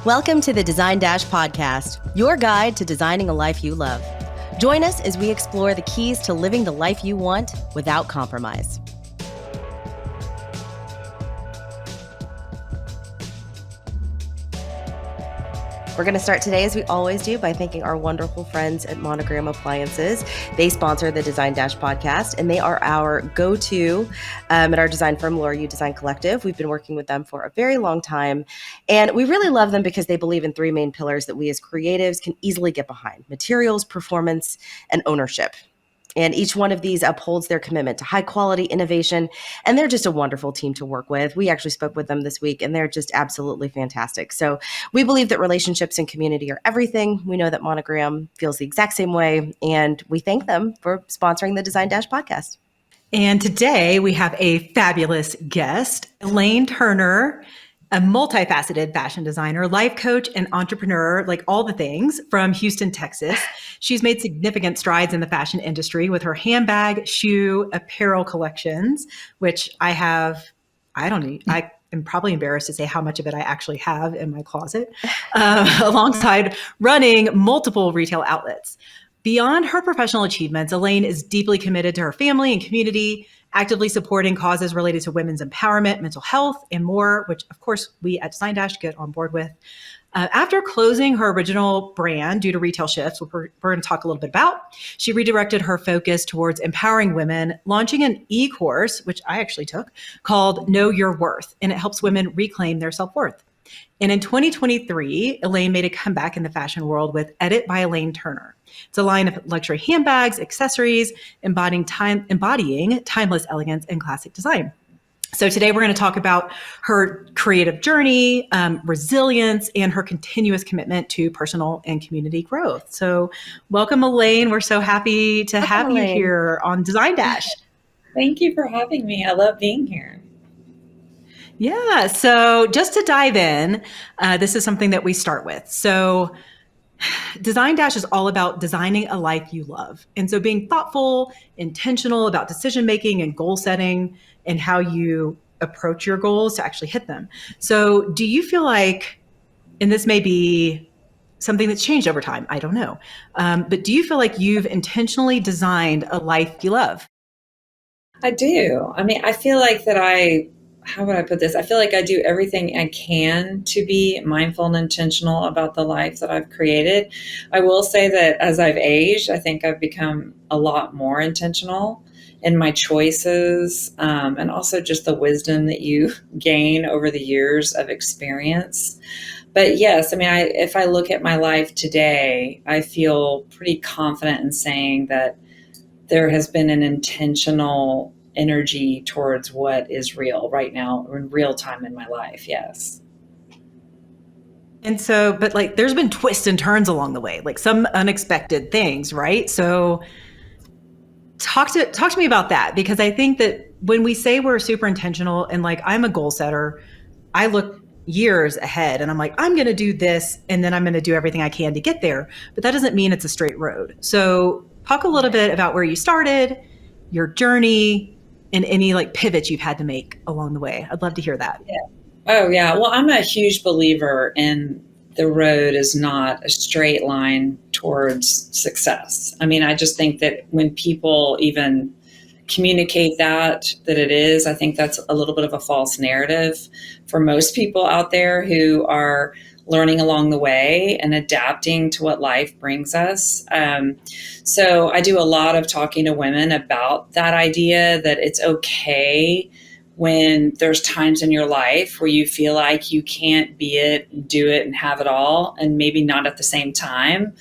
Welcome to the Design Dash podcast, your guide to designing a life you love. Join us as we explore the keys to living the life you want without compromise. We're going to start today, as we always do, by thanking our wonderful friends at Monogram Appliances. They sponsor the Design Dash podcast, and they are our go-to at our design firm, Laura U Design Collective. We've been working with them for a very long time, and we really love them because they believe in three main pillars that we as creatives can easily get behind: materials, performance, and ownership. And each one of these upholds their commitment to high quality innovation. And they're just a wonderful team to work with. We actually spoke with them this week, and they're just absolutely fantastic. So we believe that relationships and community are everything. We know that Monogram feels the exact same way. And we thank them for sponsoring the Design Dash podcast. And today we have a fabulous guest, Elaine Turner, a multifaceted fashion designer, life coach, and entrepreneur, like all the things, from Houston, Texas. She's made significant strides in the fashion industry with her handbag, shoe, apparel collections, which I am probably embarrassed to say how much of it I actually have in my closet, alongside running multiple retail outlets. Beyond her professional achievements, Elaine is deeply committed to her family and community, actively supporting causes related to women's empowerment, mental health, and more, which of course we at Design Dash get on board with. After closing her original brand due to retail shifts, which we're going to talk a little bit about, she redirected her focus towards empowering women, launching an e-course, which I actually took, called Know Your Worth, and it helps women reclaim their self-worth. And in 2023, Elaine made a comeback in the fashion world with Edit by Elaine Turner. It's a line of luxury handbags, accessories, embodying timeless elegance and classic design. So today we're going to talk about her creative journey, resilience, and her continuous commitment to personal and community growth. So welcome, Elaine. We're so happy to have you here on Design Dash. Thank you for having me. I love being here. Yeah. So just to dive in, this is something that we start with. So Design Dash is all about designing a life you love. And so being thoughtful, intentional about decision-making and goal setting and how you approach your goals to actually hit them. So do you feel like, and this may be something that's changed over time, I don't know, but do you feel like you've intentionally designed a life you love? I do. I mean, I feel like how would I put this? I feel like I do everything I can to be mindful and intentional about the life that I've created. I will say that as I've aged, I think I've become a lot more intentional in my choices, and also just the wisdom that you gain over the years of experience. But yes, I mean, if I look at my life today, I feel pretty confident in saying that there has been an intentional energy towards what is real right now, in real time in my life. Yes. And so, but like, there's been twists and turns along the way, like some unexpected things, right? So talk to me about that, because I think that when we say we're super intentional and like, I'm a goal setter, I look years ahead and I'm like, I'm going to do this and then I'm going to do everything I can to get there. But that doesn't mean it's a straight road. So talk a little bit about where you started, your journey, and any like pivots you've had to make along the way. I'd love to hear that. Yeah. Oh yeah. Well, I'm a huge believer in the road is not a straight line towards success. I mean, I just think that when people even communicate that it is, I think that's a little bit of a false narrative for most people out there who are learning along the way and adapting to what life brings us. So I do a lot of talking to women about that idea that it's okay when there's times in your life where you feel like you can't be it, do it, and have it all, and maybe not at the same time,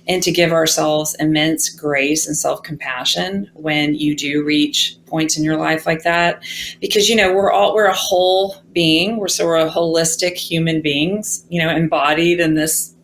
and to give ourselves immense grace and self-compassion when you do reach points in your life like that. Because, we're a whole being. We're a holistic human beings, embodied in this,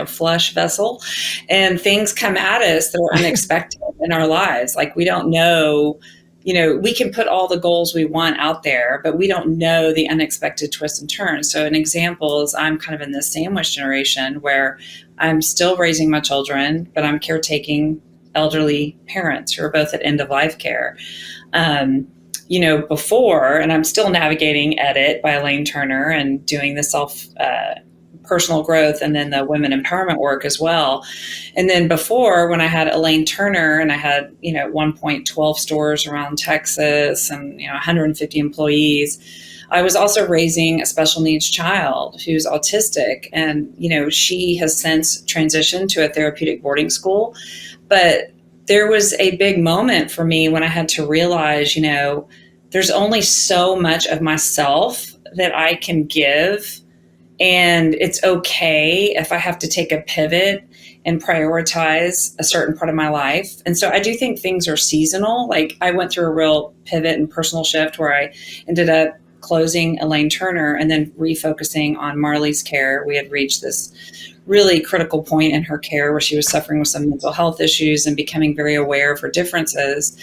flesh vessel, and things come at us that are unexpected in our lives. Like, we don't know, we can put all the goals we want out there, but we don't know the unexpected twists and turns. So an example is I'm kind of in this sandwich generation where I'm still raising my children, but I'm caretaking elderly parents who are both at end of life care. Before, and I'm still navigating Edit by Elaine Turner and doing the self personal growth and then the women empowerment work as well. And then before, when I had Elaine Turner and I had, at one point 12 stores around Texas and, 150 employees, I was also raising a special needs child who's autistic. And, she has since transitioned to a therapeutic boarding school. But there was a big moment for me when I had to realize, there's only so much of myself that I can give. And it's okay if I have to take a pivot and prioritize a certain part of my life. And so I do think things are seasonal. Like I went through a real pivot and personal shift where I ended up closing Elaine Turner and then refocusing on Marley's care. We had reached this really critical point in her care where she was suffering with some mental health issues and becoming very aware of her differences.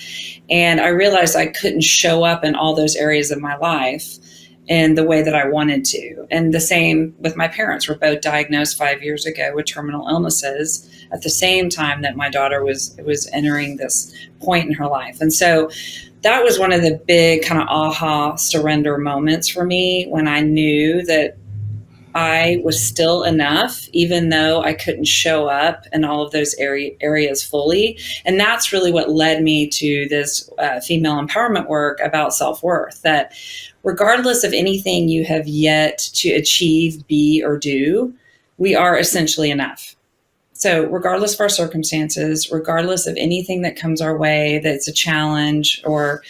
And I realized I couldn't show up in all those areas of my life in the way that I wanted to. And the same with my parents. Were both diagnosed 5 years ago with terminal illnesses at the same time that my daughter was entering this point in her life. And so that was one of the big kind of aha surrender moments for me when I knew that I was still enough, even though I couldn't show up in all of those areas fully. And that's really what led me to this female empowerment work about self-worth, that regardless of anything you have yet to achieve, be, or do, we are essentially enough. So regardless of our circumstances, regardless of anything that comes our way that's a challenge or,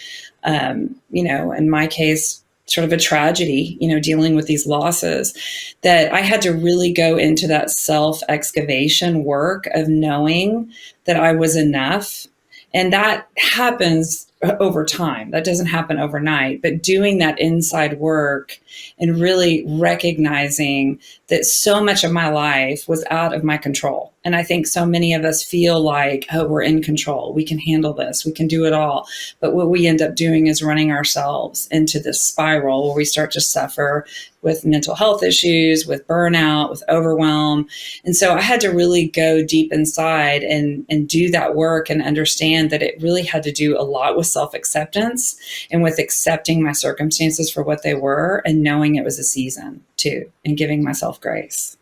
in my case, sort of a tragedy, dealing with these losses, that I had to really go into that self-excavation work of knowing that I was enough. And that happens over time. That doesn't happen overnight, but doing that inside work and really recognizing that so much of my life was out of my control. And I think so many of us feel like, oh, we're in control. We can handle this. We can do it all. But what we end up doing is running ourselves into this spiral where we start to suffer with mental health issues, with burnout, with overwhelm. And so I had to really go deep inside and do that work and understand that it really had to do a lot with self-acceptance and with accepting my circumstances for what they were and knowing it was a season too, and giving myself grace.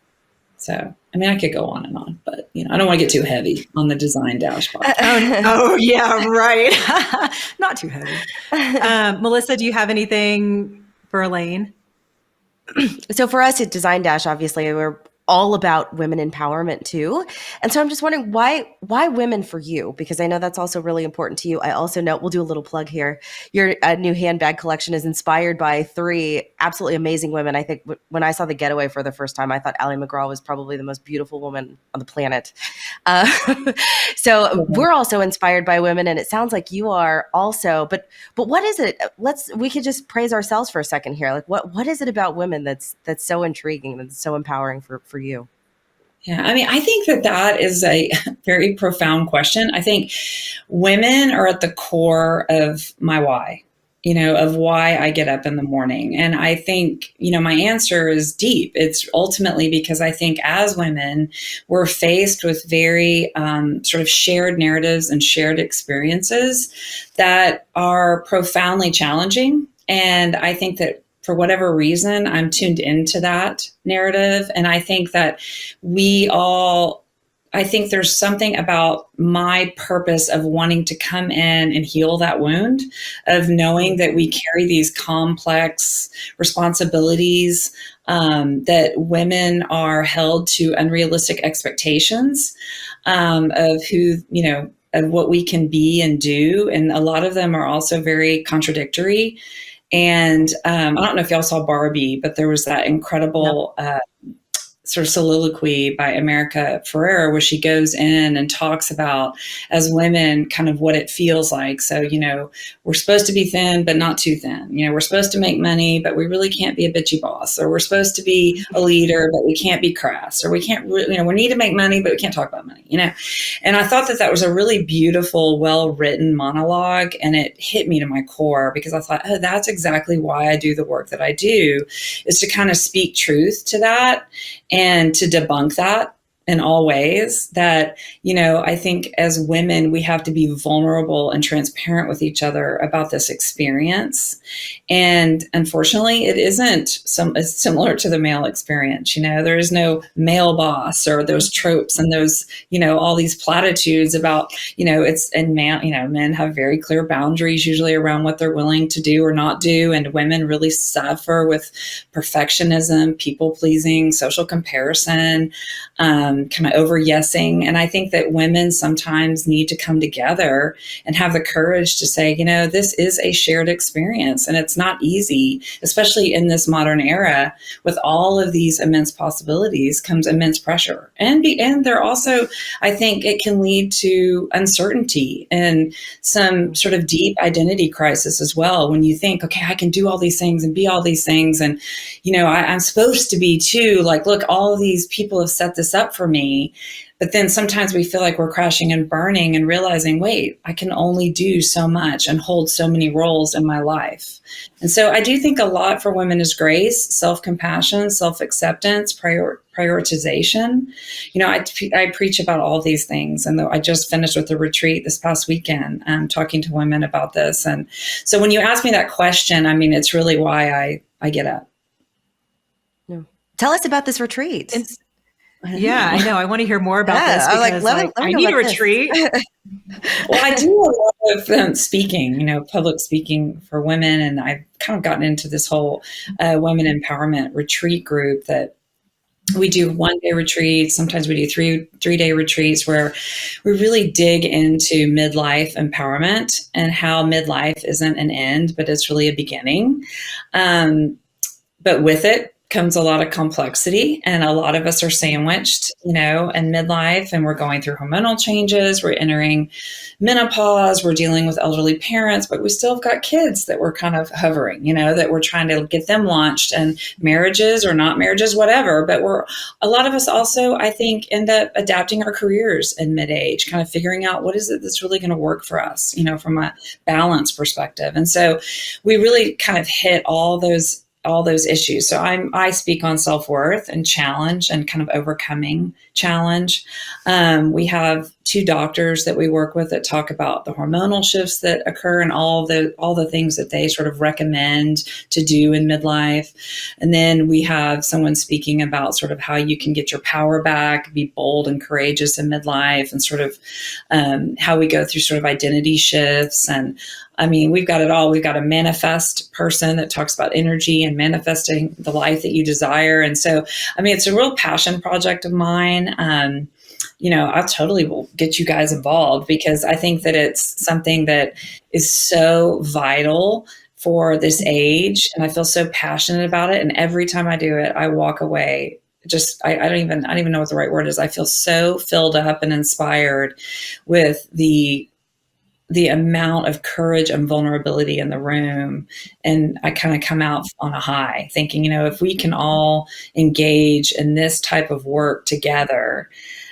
So, I could go on and on, but, I don't want to get too heavy on the Design Dash podcast. Oh, yeah, right. Not too heavy. Melissa, do you have anything for Elaine? So for us at Design Dash, obviously, we're all about women empowerment too. And so I'm just wondering why women for you? Because I know that's also really important to you. I also know, we'll do a little plug here. Your new handbag collection is inspired by 3 absolutely amazing women. I think when I saw the Getaway for the first time, I thought Ally McGraw was probably the most beautiful woman on the planet. So we're also inspired by women, and it sounds like you are also, but what is it? We could just praise ourselves for a second here. Like what is it about women that's so intriguing, that's so empowering for you? Yeah, I think that is a very profound question. I think women are at the core of my why, of why I get up in the morning. And I think, my answer is deep. It's ultimately because I think as women, we're faced with very sort of shared narratives and shared experiences that are profoundly challenging. And I think that for whatever reason, I'm tuned into that narrative. And I think that I think there's something about my purpose of wanting to come in and heal that wound, of knowing that we carry these complex responsibilities, that women are held to unrealistic expectations of who, of what we can be and do. And a lot of them are also very contradictory. And I don't know if y'all saw Barbie, but there was that incredible sort of soliloquy by America Ferrera where she goes in and talks about, as women, kind of what it feels like. So, we're supposed to be thin, but not too thin. We're supposed to make money, but we really can't be a bitchy boss. Or we're supposed to be a leader, but we can't be crass. Or we can't, we need to make money, but we can't talk about money, And I thought that was a really beautiful, well-written monologue. And it hit me to my core because I thought, oh, that's exactly why I do the work that I do, is to kind of speak truth to that and to debunk that in all ways that, I think as women, we have to be vulnerable and transparent with each other about this experience. And unfortunately, it isn't it's similar to the male experience. There is no male boss or those tropes and those, all these platitudes about, men have very clear boundaries usually around what they're willing to do or not do. And women really suffer with perfectionism, people pleasing, social comparison, kind of over yesing. And I think that women sometimes need to come together and have the courage to say, this is a shared experience and it's not easy, especially in this modern era with all of these immense possibilities comes immense pressure. And there also, I think it can lead to uncertainty and some sort of deep identity crisis as well. When you think, okay, I can do all these things and be all these things. And, I'm supposed to be too, like, look, all of these people have set this up for me. But then sometimes we feel like we're crashing and burning and realizing, wait, I can only do so much and hold so many roles in my life. And so I do think a lot for women is grace, self-compassion, self-acceptance, prioritization. I preach about all these things. And I just finished with a retreat this past weekend, talking to women about this. And so when you ask me that question, it's really why I get up. Yeah. Tell us about this retreat. Yeah, I know. I want to hear more about this because I need a retreat. Well, I do a lot of speaking, public speaking for women. And I've kind of gotten into this whole women empowerment retreat group that we do 1-day retreats. Sometimes we do three-day retreats where we really dig into midlife empowerment and how midlife isn't an end, but it's really a beginning. But with it comes a lot of complexity, and a lot of us are sandwiched, in midlife, and we're going through hormonal changes. We're entering menopause. We're dealing with elderly parents, but we still have got kids that we're kind of hovering, that we're trying to get them launched, and marriages or not marriages, whatever. But a lot of us also, I think, end up adapting our careers in mid-age, kind of figuring out what is it that's really going to work for us, from a balance perspective. And so we really kind of hit all those issues. So I speak on self-worth and challenge and kind of overcoming challenge. We have 2 doctors that we work with that talk about the hormonal shifts that occur and all the things that they sort of recommend to do in midlife. And then we have someone speaking about sort of how you can get your power back, be bold and courageous in midlife, and sort of how we go through sort of identity shifts. And we've got it all. We've got a manifest person that talks about energy and manifesting the life that you desire. And so, it's a real passion project of mine. I totally will get you guys involved because I think that it's something that is so vital for this age. And I feel so passionate about it. And every time I do it, I walk away I don't even know what the right word is. I feel so filled up and inspired with the amount of courage and vulnerability in the room. And I kind of come out on a high thinking, if we can all engage in this type of work together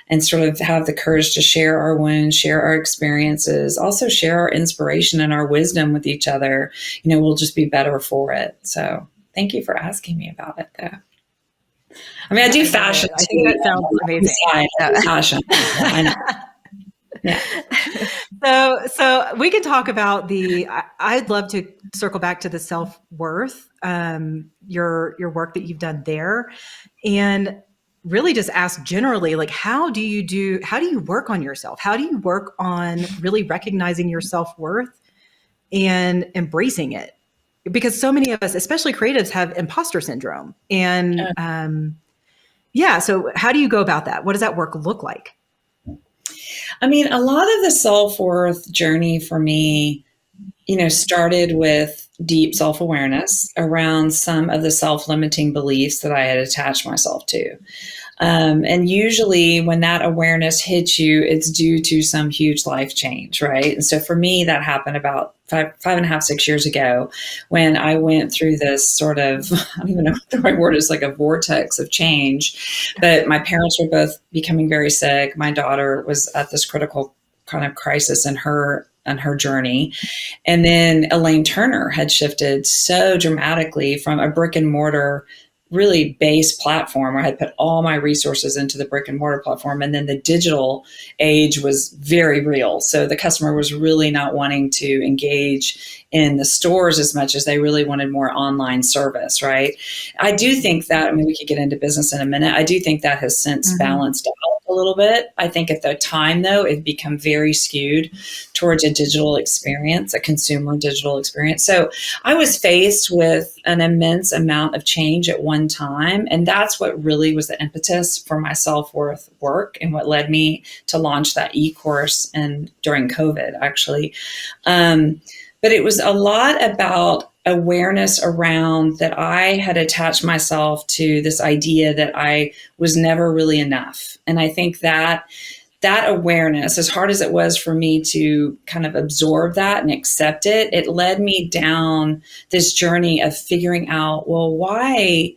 and sort of have the courage to share our wounds, share our experiences, also share our inspiration and our wisdom with each other, we'll just be better for it. So thank you for asking me about it though. I do fashion. I think that sounds amazing. Fashion. I know. Yeah. So we can talk about I'd love to circle back to the self-worth, your work that you've done there, and really just ask generally, like, how do you work on yourself? How do you work on really recognizing your self-worth and embracing it? Because so many of us, especially creatives, have imposter syndrome. And so how do you go about that? What does that work look like? A lot of the self-worth journey for me, started with deep self-awareness around some of the self-limiting beliefs that I had attached myself to. And usually when that awareness hits you, it's due to some huge life change, right? And so for me, that happened about 5.5, 6 years ago when I went through this sort of, I don't even know what the right word is, like a vortex of change. But my parents were both becoming very sick. My daughter was at this critical kind of crisis in her journey. And then Elaine Turner had shifted so dramatically from a brick and mortar really base platform where I had put all my resources into the brick and mortar platform. And then the digital age was very real. So the customer was really not wanting to engage in the stores as much as they really wanted more online service, right? I do think that, I mean, we could get into business in a minute. I do think that has since balanced out a little bit. I think at the time, though, it become very skewed towards a digital experience, a consumer digital experience. So I was faced with an immense amount of change at one time. And that's what really was the impetus for my self-worth work and what led me to launch that e-course and during COVID, actually. But it was a lot about awareness around that I had attached myself to this idea that I was never really enough. And I think that awareness, as hard as it was for me to kind of absorb that and accept it, it led me down this journey of figuring out, well, why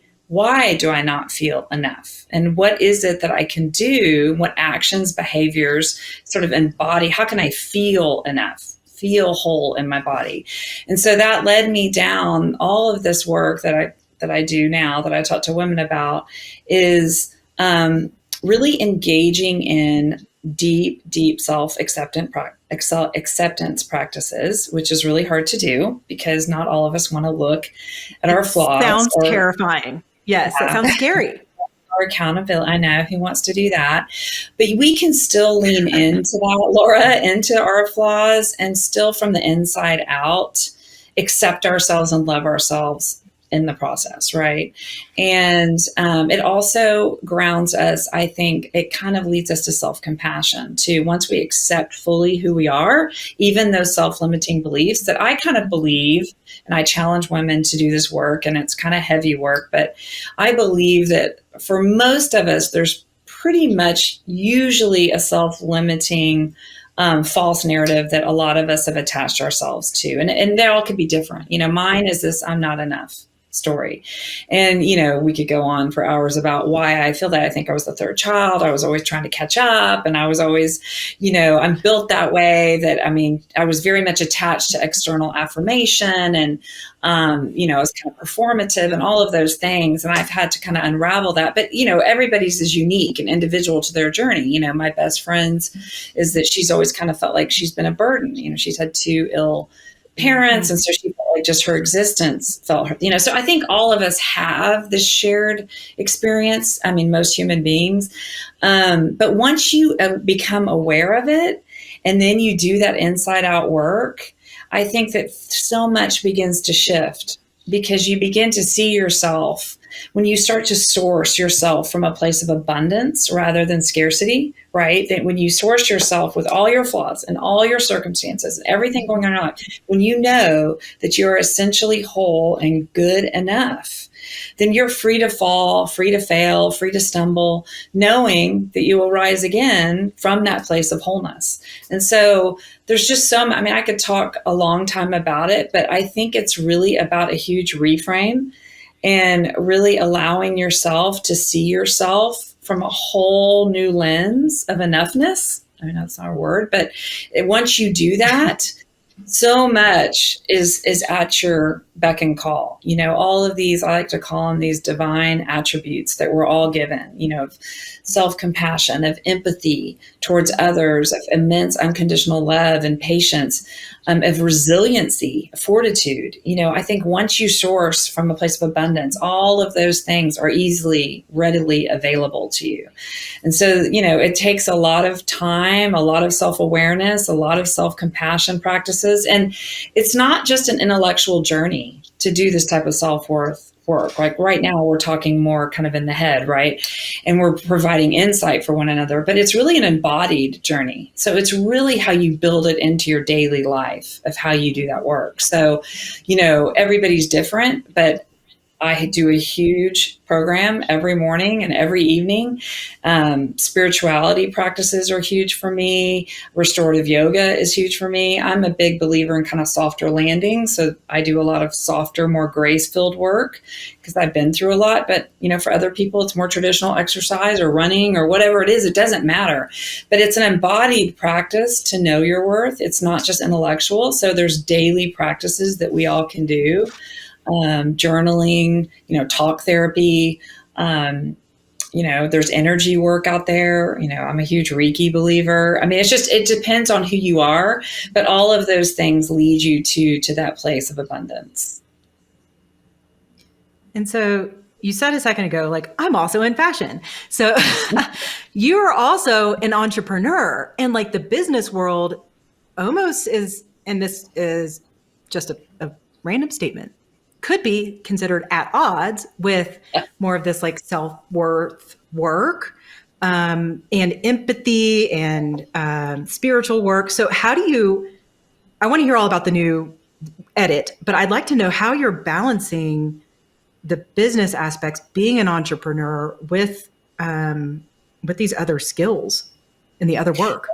do I not feel enough? And what is it that I can do? What actions, behaviors sort of embody? How can I feel enough? Feel whole in my body? And so that led me down all of this work that I do now, that I talk to women about, is really engaging in deep self-acceptance practices, which is really hard to do because not all of us want to look at our flaws. Sounds terrifying. Yes, that sounds scary. Or accountability. I know, who wants to do that? But we can still lean into that, Laura, into our flaws, and still from the inside out accept ourselves and love ourselves in the process, right? And it also grounds us. I think it kind of leads us to self-compassion too. Once we accept fully who we are, even those self-limiting beliefs that I kind of believe, and I challenge women to do this work, and it's kind of heavy work, but I believe that for most of us, there's pretty much usually a self-limiting false narrative that a lot of us have attached ourselves to. And they all could be different. You know, mine is this: I'm not enough story. And, you know, we could go on for hours about why I feel that. I think I was the third child. I was always trying to catch up. And I was always, you know, I'm built that way that, I mean, I was very much attached to external affirmation and, you know, I was kind of performative and all of those things. And I've had to kind of unravel that. But, you know, everybody's is unique and individual to their journey. You know, my best friend's is that she's always kind of felt like she's been a burden. You know, she's had 2 ill parents. And so she felt like just her existence felt her, you know, so I think all of us have this shared experience. I mean, most human beings. But once you become aware of it, and then you do that inside out work, I think that so much begins to shift, because you begin to see yourself when you start to source yourself from a place of abundance rather than scarcity, right? That when you source yourself with all your flaws and all your circumstances and everything going on in your life, when you know that you're essentially whole and good enough, then you're free to fall, free to fail, free to stumble, knowing that you will rise again from that place of wholeness. And so there's just I mean, I could talk a long time about it, but I think it's really about a huge reframe and really allowing yourself to see yourself from a whole new lens of enoughness. I mean, that's not a word, but once you do that, so much is at your beck and call. You know, all of these, I like to call them these divine attributes that we're all given, you know, of self-compassion, of empathy towards others, of immense unconditional love and patience, of resiliency, fortitude. You know, I think once you source from a place of abundance, all of those things are readily available to you. And so, you know, it takes a lot of time, a lot of self-awareness, a lot of self-compassion practices. And it's not just an intellectual journey to do this type of self-worth work. Like right now, we're talking more kind of in the head, right? And we're providing insight for one another, but it's really an embodied journey. So it's really how you build it into your daily life of how you do that work. So, you know, everybody's different, but I do a huge program every morning and every evening. Spirituality practices are huge for me. Restorative yoga is huge for me. I'm a big believer in kind of softer landing. So I do a lot of softer, more grace-filled work because I've been through a lot. But, you know, for other people, it's more traditional exercise or running or whatever it is. It doesn't matter. But it's an embodied practice to know your worth. It's not just intellectual. So there's daily practices that we all can do. journaling, talk therapy. There's energy work out there. I'm a huge Reiki believer. I mean, it depends on who you are, but all of those things lead you to that place of abundance. And so you said a second ago, like, I'm also in fashion. So you are also an entrepreneur, and like the business world almost is, and this is just a random statement, could be considered at odds with more of this like self-worth work, and empathy and spiritual work. So I want to hear all about the new edit, but I'd like to know how you're balancing the business aspects, being an entrepreneur with these other skills and the other work.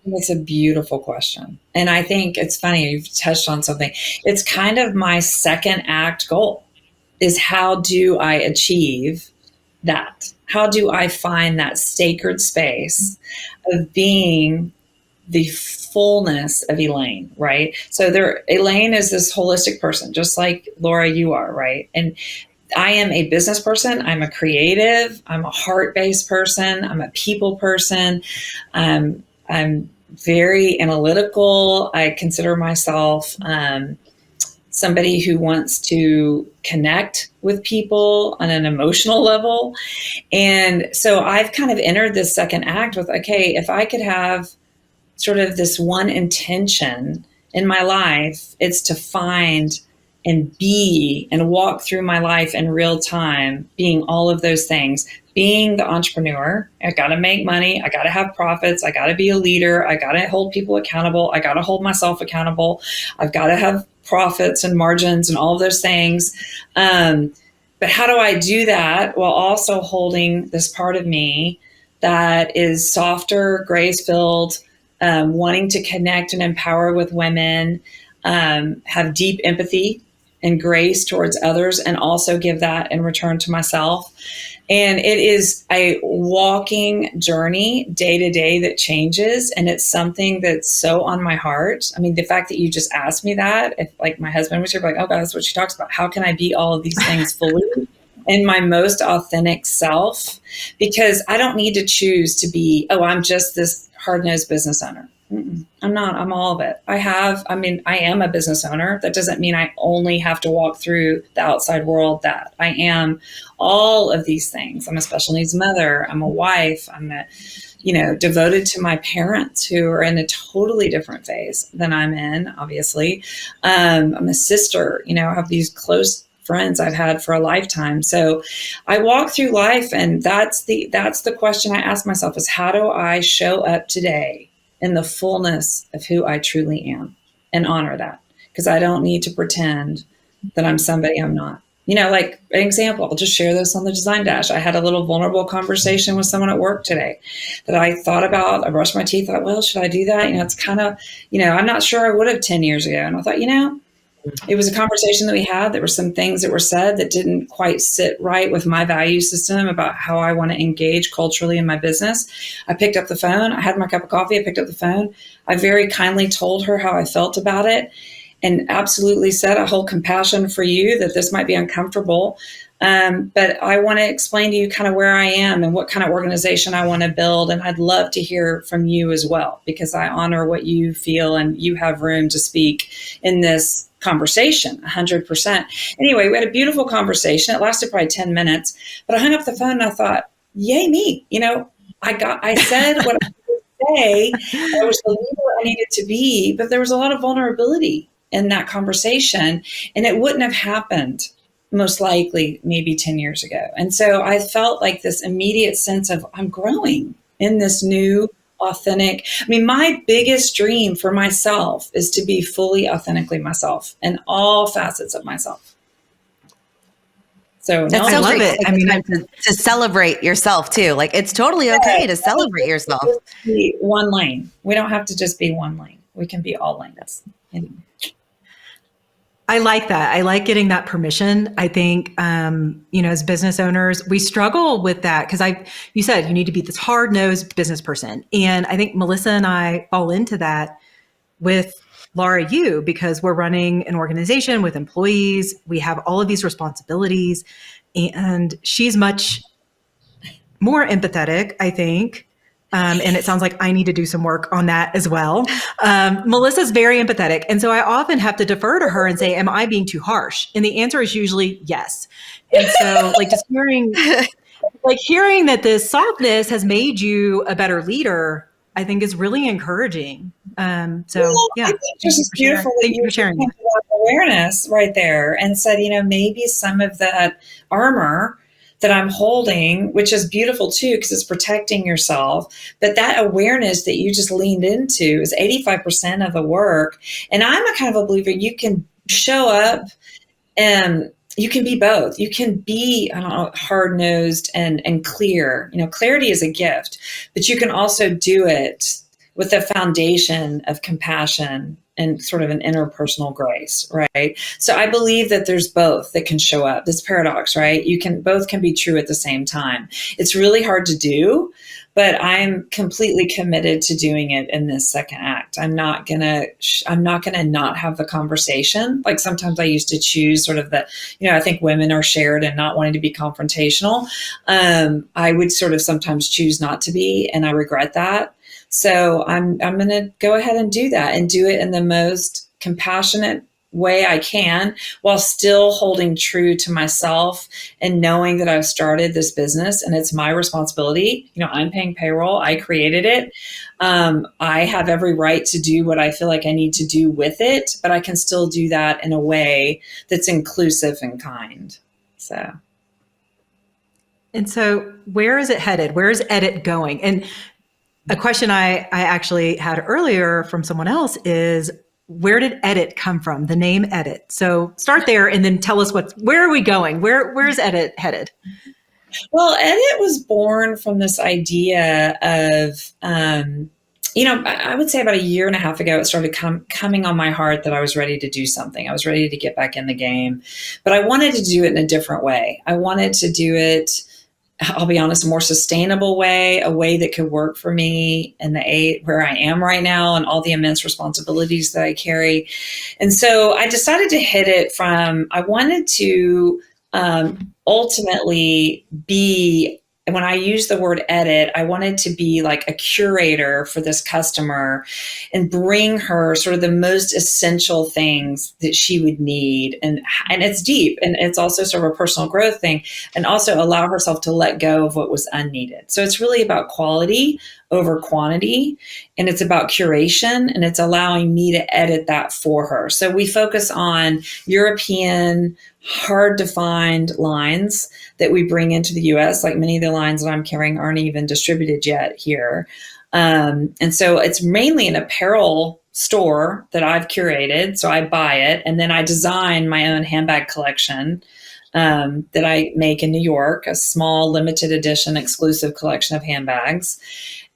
It's a beautiful question. And I think it's funny, you've touched on something. It's kind of my second act goal is how do I achieve that? How do I find that sacred space of being the fullness of Elaine, right? So Elaine is this holistic person, just like Laura, you are, right? And I am a business person. I'm a creative. I'm a heart-based person. I'm a people person. I'm very analytical. I consider myself somebody who wants to connect with people on an emotional level. And so I've kind of entered this second act with, okay, if I could have sort of this one intention in my life, it's to find and be and walk through my life in real time, being all of those things, being the entrepreneur. I got to make money. I got to have profits. I got to be a leader. I got to hold people accountable. I got to hold myself accountable. I've got to have profits and margins and all of those things. But how do I do that while also holding this part of me that is softer, grace-filled, wanting to connect and empower with women, have deep empathy and grace towards others, and also give that in return to myself. And it is a walking journey day to day that changes. And it's something that's so on my heart. I mean, the fact that you just asked me that, if like my husband was here, like, oh God, that's what she talks about. How can I be all of these things fully in my most authentic self? Because I don't need to choose to be, I'm just this hard-nosed business owner. I'm not. I'm all of it. I am a business owner. That doesn't mean I only have to walk through the outside world. That I am all of these things. I'm a special needs mother. I'm a wife. I'm devoted to my parents who are in a totally different phase than I'm in, obviously. I'm a sister. I have these close friends I've had for a lifetime. So I walk through life, and that's the question I ask myself is, how do I show up today in the fullness of who I truly am, and honor that? Because I don't need to pretend that I'm somebody I'm not. Like an example, I'll just share this on the Design Dash. I had a little vulnerable conversation with someone at work today that I thought about. I brushed my teeth, thought, well, should I do that? It's kind of, I'm not sure I would have 10 years ago. And I thought, it was a conversation that we had. There were some things that were said that didn't quite sit right with my value system about how I want to engage culturally in my business. I picked up the phone. I had my cup of coffee. I picked up the phone. I very kindly told her how I felt about it, and absolutely said, I hold compassion for you that this might be uncomfortable. But I want to explain to you kind of where I am and what kind of organization I want to build. And I'd love to hear from you as well, because I honor what you feel, and you have room to speak in this conversation 100%. Anyway, we had a beautiful conversation. It lasted probably 10 minutes, but I hung up the phone and I thought, yay me. I said what I could say. I was the leader I needed to be, but there was a lot of vulnerability in that conversation, and it wouldn't have happened most likely maybe 10 years ago. And so I felt like this immediate sense of I'm growing in this new authentic. My biggest dream for myself is to be fully authentically myself in all facets of myself. So that's I love it. To celebrate yourself too. Like, it's totally okay to celebrate yourself. Be one lane. We don't have to just be one lane. We can be all lanes. I like that. I like getting that permission. I think, as business owners, we struggle with that because you said you need to be this hard-nosed business person. And I think Melissa and I fall into that with Laura Yu, because we're running an organization with employees. We have all of these responsibilities, and she's much more empathetic, I think. And it sounds like I need to do some work on that as well. Melissa's very empathetic. And so I often have to defer to her and say, am I being too harsh? And the answer is usually yes. And so just hearing that this softness has made you a better leader, I think is really encouraging. I think just beautiful. Thank you for sharing that. Awareness right there, and said, maybe some of that armor that I'm holding, which is beautiful too, because it's protecting yourself. But that awareness that you just leaned into is 85% of the work. And I'm a kind of a believer you can show up and you can be both. You can be, hard-nosed and clear. Clarity is a gift, but you can also do it with a foundation of compassion and sort of an interpersonal grace, right? So I believe that there's both that can show up. This paradox, right? Both can be true at the same time. It's really hard to do, but I'm completely committed to doing it in this second act. I'm not gonna not have the conversation. Like sometimes I used to choose sort of I think women are shared and not wanting to be confrontational. I would sort of sometimes choose not to be, and I regret that. So I'm going to go ahead and do that and do it in the most compassionate way I can, while still holding true to myself and knowing that I've started this business and it's my responsibility. I'm paying payroll. I created it. I have every right to do what I feel like I need to do with it, but I can still do that in a way that's inclusive and kind. And so where is it headed? Where is Edit going? And a question I actually had earlier from someone else is, where did Edit come from? The name Edit. So start there and then tell us where are we going? Where's Edit headed? Well, Edit was born from this idea of, I would say about a year and a half ago, it started coming on my heart that I was ready to do something. I was ready to get back in the game, but I wanted to do it in a different way. I wanted to do it, I'll be honest, a more sustainable way, a way that could work for me and where I am right now and all the immense responsibilities that I carry. And so I decided to hit it from, I wanted to ultimately be, when I use the word edit, I wanted to be like a curator for this customer and bring her sort of the most essential things that she would need. And it's deep, and it's also sort of a personal growth thing, and also allow herself to let go of what was unneeded. So it's really about quality over quantity, and it's about curation, and it's allowing me to edit that for her. So we focus on European, hard to find lines that we bring into the US. Like many of the lines that I'm carrying aren't even distributed yet here. And so it's mainly an apparel store that I've curated. So I buy it, and then I design my own handbag collection that I make in New York, a small limited edition exclusive collection of handbags.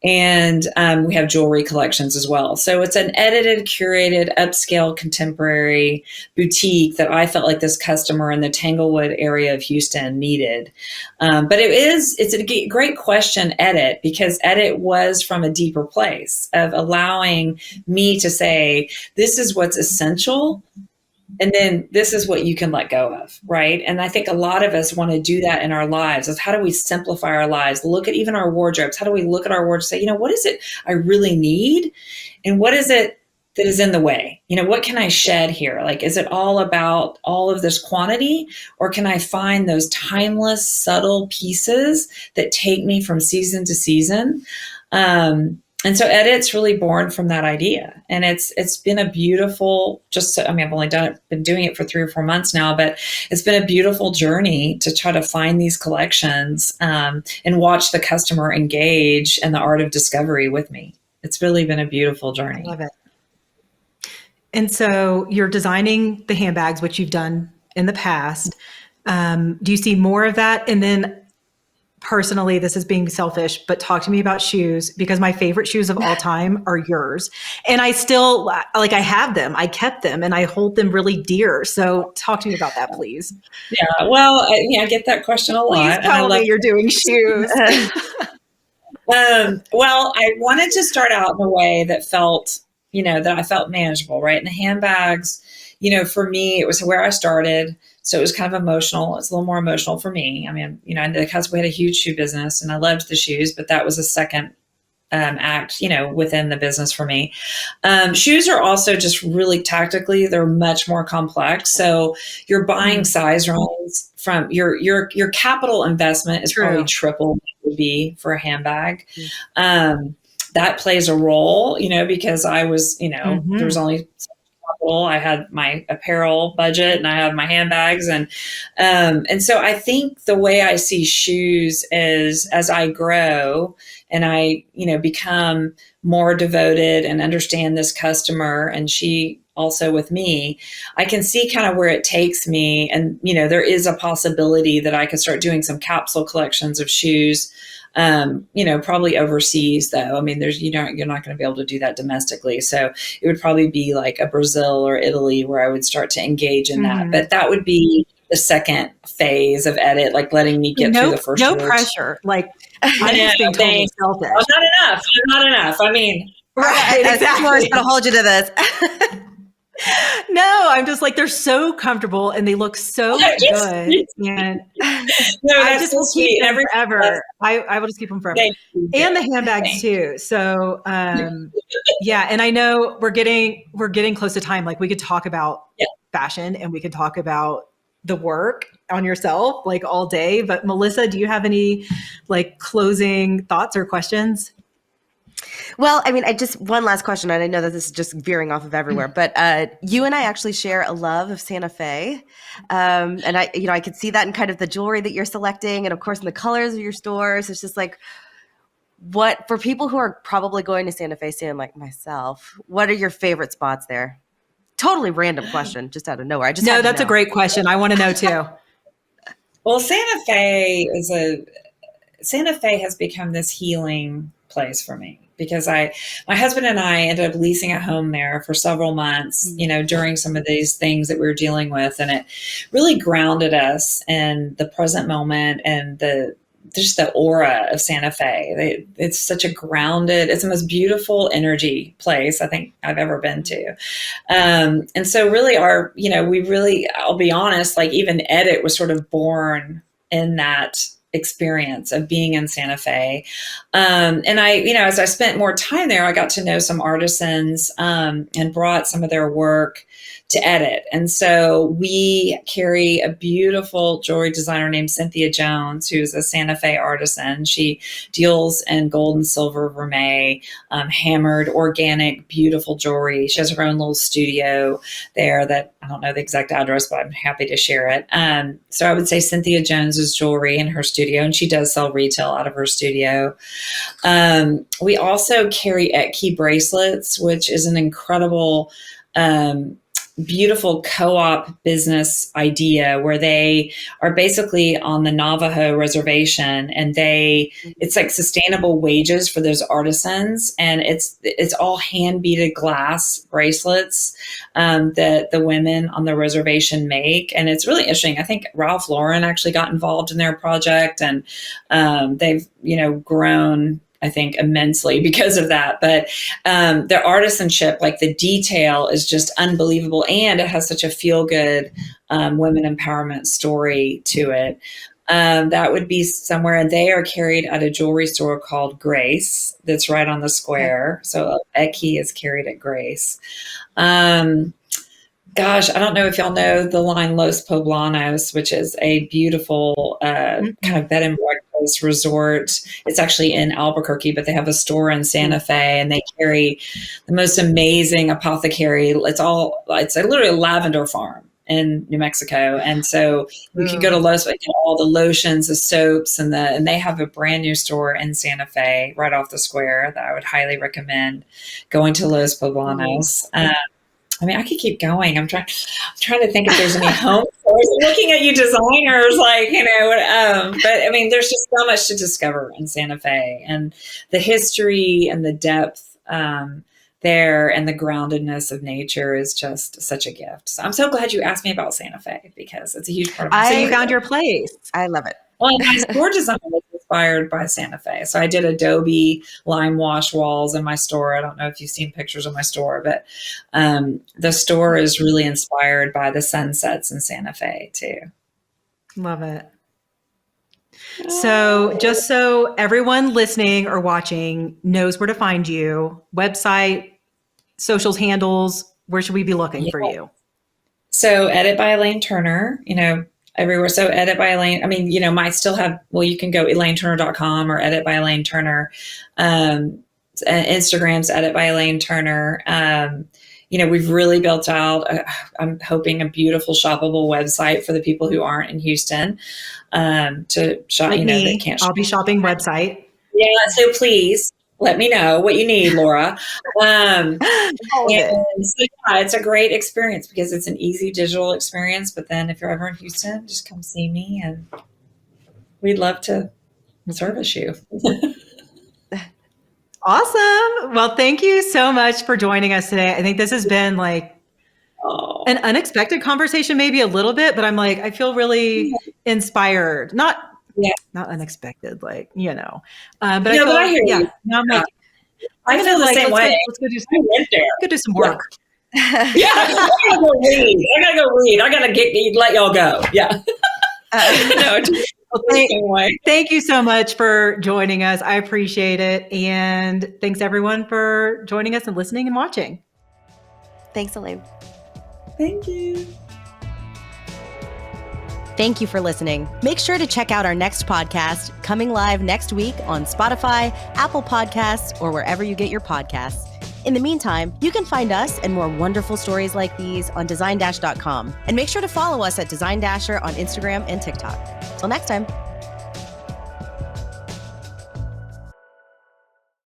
And we have jewelry collections as well. So it's an edited, curated, upscale, contemporary boutique that I felt like this customer in the Tanglewood area of Houston needed. But it's a great question, Edit, because Edit was from a deeper place of allowing me to say, this is what's essential, and then this is what you can let go of, right? And I think a lot of us want to do that in our lives, is how do we simplify our lives? Look at even our wardrobes. How do we look at our wardrobe and say, what is it I really need? And what is it that is in the way? What can I shed here? Like, is it all about all of this quantity, or can I find those timeless, subtle pieces that take me from season to season? And so Edit's really born from that idea. And it's been a beautiful, I've only been doing it for 3 or 4 months now, but it's been a beautiful journey to try to find these collections and watch the customer engage in the art of discovery with me. It's really been a beautiful journey. I love it. And so you're designing the handbags, which you've done in the past. Do you see more of that? And then personally, this is being selfish, but talk to me about shoes, because my favorite shoes of all time are yours. And I still, I have them, I kept them, and I hold them really dear. So talk to me about that, please. Yeah, well, I get that question a lot. Please tell me you're doing shoes. Well, I wanted to start out in a way that felt that I felt manageable, right? And the handbags, for me, it was where I started. So it was kind of emotional. It's a little more emotional for me. I mean, because we had a huge shoe business and I loved the shoes, but that was a second act, within the business for me. Shoes are also just really tactically, they're much more complex. So you're buying size runs from your capital investment is probably triple what it would be for a handbag. That plays a role, because I was, there was only capital. I had my apparel budget and I have my handbags. And so I think the way I see shoes is as I grow and I, become more devoted and understand this customer and she also with me, I can see kind of where it takes me. And, there is a possibility that I could start doing some capsule collections of shoes. Probably overseas though. I mean, you're not going to be able to do that domestically. So it would probably be like a Brazil or Italy where I would start to engage in that. But that would be the second phase of edit, like letting me get through the first. No pressure. Like I'm just being totally selfish. I'm not enough. I mean, right. Exactly. I'm going to hold you to this. No, I'm just like, they're so comfortable and they look so good. And I just will keep them forever. I will just keep them forever. And the handbags too. So, yeah. And I know we're getting close to time. Like we could talk about fashion and we could talk about the work on yourself like all day. But Melissa, do you have any like closing thoughts or questions? Well, I mean, one last question, and I know that this is just veering off of everywhere, but you and I actually share a love of Santa Fe. And I could see that in kind of the jewelry that you're selecting and of course in the colors of your stores. It's just like, for people who are probably going to Santa Fe soon, like myself, what are your favorite spots there? Totally random question, just out of nowhere. That's a great question. I want to know too. Well, Santa Fe has become this healing place for me because my husband and I ended up leasing a home there for several months, during some of these things that we were dealing with. And it really grounded us in the present moment and just the aura of Santa Fe. It's such a grounded, it's the most beautiful energy place I think I've ever been to. And so really I'll be honest, like even Edit was sort of born in that experience of being in Santa Fe. And I, as I spent more time there, I got to know some artisans and brought some of their work to Edit. And so we carry a beautiful jewelry designer named Cynthia Jones, who's a Santa Fe artisan. She deals in gold and silver vermeil, hammered, organic, beautiful jewelry. She has her own little studio there that I don't know the exact address, but I'm happy to share it. So I would say Cynthia Jones's jewelry in her studio, and she does sell retail out of her studio. We also carry Etke bracelets, which is an incredible beautiful co-op business idea where they are basically on the Navajo reservation and it's like sustainable wages for those artisans. And it's all hand beaded glass bracelets that the women on the reservation make. And it's really interesting. I think Ralph Lauren actually got involved in their project and they've, grown I think immensely because of that. But their artisanship, like the detail is just unbelievable. And it has such a feel good women empowerment story to it. That would be somewhere. And they are carried at a jewelry store called Grace that's right on the square. So Etke is carried at Grace. Gosh, I don't know if y'all know the line Los Poblanos, which is a beautiful kind of bed and breakfast resort. It's actually in Albuquerque, but they have a store in Santa Fe, and they carry the most amazing apothecary. It's literally a lavender farm in New Mexico, and so you can go to Los, get all the lotions, the soaps, and they have a brand new store in Santa Fe right off the square that I would highly recommend going to Los Poblanos. I mean, I could keep going. I'm trying to think if there's any home stores. I'm looking at you designers, but I mean, there's just so much to discover in Santa Fe, and the history and the depth there and the groundedness of nature is just such a gift. So I'm so glad you asked me about Santa Fe because it's a huge part of my So you found your place. I love it. Well, my store design was inspired by Santa Fe. So I did Adobe lime wash walls in my store. I don't know if you've seen pictures of my store, but the store is really inspired by the sunsets in Santa Fe too. Love it. So just so everyone listening or watching knows where to find you, website, socials, handles, where should we be looking for you? So Edit by Elaine Turner, everywhere. So Edit by Elaine, might still have, you can go elaineturner.com or Edit by Elaine Turner. Instagram's Edit by Elaine Turner. We've really built out, I'm hoping, a beautiful shoppable website for the people who aren't in Houston to shop, like me, they can't shop. I'll be shopping website. Yeah, so please let me know what you need, Laura. It's a great experience because it's an easy digital experience. But then if you're ever in Houston, just come see me and we'd love to service you. Awesome. Well, thank you so much for joining us today. I think this has been like an unexpected conversation, maybe a little bit, but I feel really inspired. Not unexpected, but I hear you. Now I'm like, I feel the same way. Let's go do some work. I gotta go read. I gotta let y'all go. Yeah. Thank you so much for joining us. I appreciate it. And thanks everyone for joining us and listening and watching. Thanks, Elaine. Thank you. Thank you for listening. Make sure to check out our next podcast coming live next week on Spotify, Apple Podcasts, or wherever you get your podcasts. In the meantime, you can find us and more wonderful stories like these on designdash.com. And make sure to follow us at Design Dasher on Instagram and TikTok. Till next time.